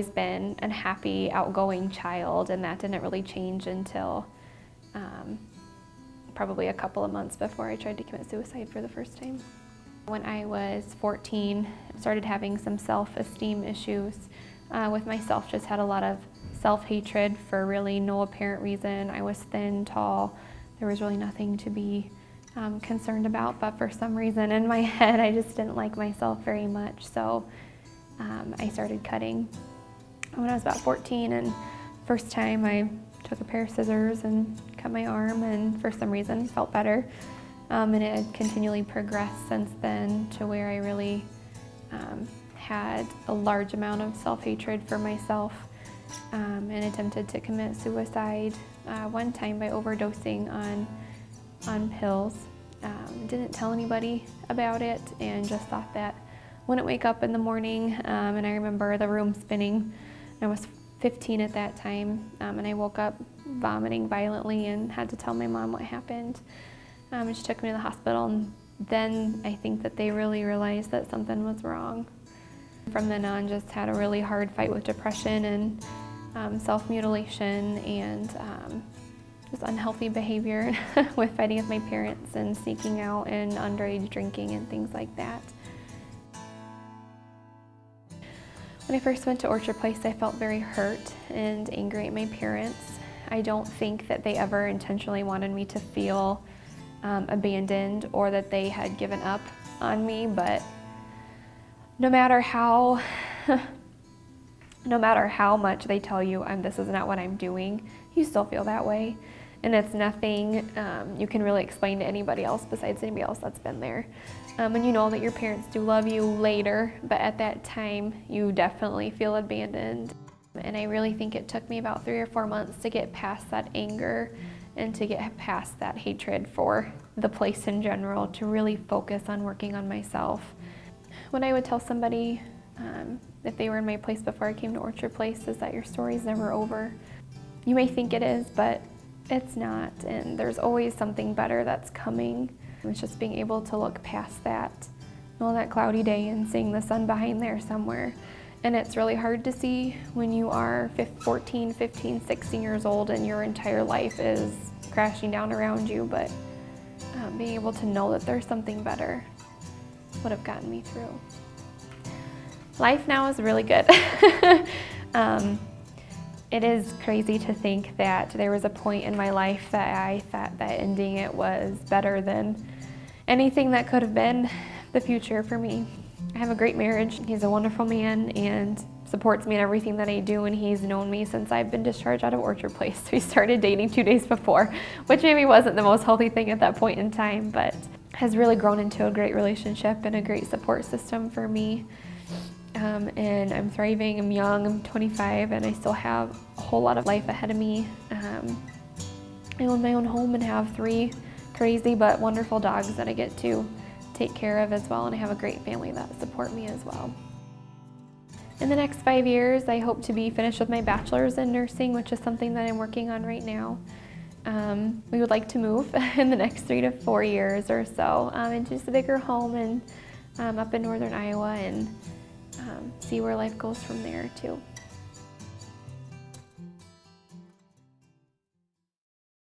always been a happy, outgoing child, and that didn't really change until probably a couple of months before I tried to commit suicide for the first time. When I was 14, I started having some self-esteem issues with myself, just had a lot of self-hatred for really no apparent reason. I was thin, tall, there was really nothing to be concerned about, but for some reason in my head I just didn't like myself very much, so I started cutting when I was about 14, and first time I took a pair of scissors and cut my arm, and for some reason felt better, and it had continually progressed since then to where I really had a large amount of self-hatred for myself, and attempted to commit suicide one time by overdosing on pills. Didn't tell anybody about it and just thought that wouldn't wake up in the morning, and I remember the room spinning. I was 15 at that time, and I woke up vomiting violently and had to tell my mom what happened. And she took me to the hospital, and then I think that they really realized that something was wrong. From then on, just had a really hard fight with depression and self-mutilation and just unhealthy behavior with fighting with my parents and sneaking out and underage drinking and things like that. When I first went to Orchard Place, I felt very hurt and angry at my parents. I don't think that they ever intentionally wanted me to feel abandoned or that they had given up on me, but no matter how much they tell you this is not what I'm doing, you still feel that way. And it's nothing you can really explain to anybody else besides anybody else that's been there. And you know that your parents do love you later, but at that time you definitely feel abandoned. And I really think it took me about 3 or 4 months to get past that anger and to get past that hatred for the place in general, to really focus on working on myself. When I would tell somebody if they were in my place before I came to Orchard Place, is that your story's never over. You may think it is, but it's not, and there's always something better that's coming. It's just being able to look past that, that cloudy day and seeing the sun behind there somewhere. And it's really hard to see when you are 14, 15, 16 years old and your entire life is crashing down around you, but being able to know that there's something better would have gotten me through. Life now is really good. It is crazy to think that there was a point in my life that I thought that ending it was better than anything that could have been the future for me. I have a great marriage. He's a wonderful man and supports me in everything that I do, and he's known me since I've been discharged out of Orchard Place. We started dating 2 days before, which maybe wasn't the most healthy thing at that point in time, but has really grown into a great relationship and a great support system for me. And I'm thriving, I'm young, I'm 25, and I still have a whole lot of life ahead of me. I own my own home and have 3 crazy but wonderful dogs that I get to take care of as well, and I have a great family that support me as well. In the next 5 years, I hope to be finished with my bachelor's in nursing, which is something that I'm working on right now. We would like to move in the next 3 to 4 years or so into just a bigger home and up in northern Iowa, and see where life goes from there too.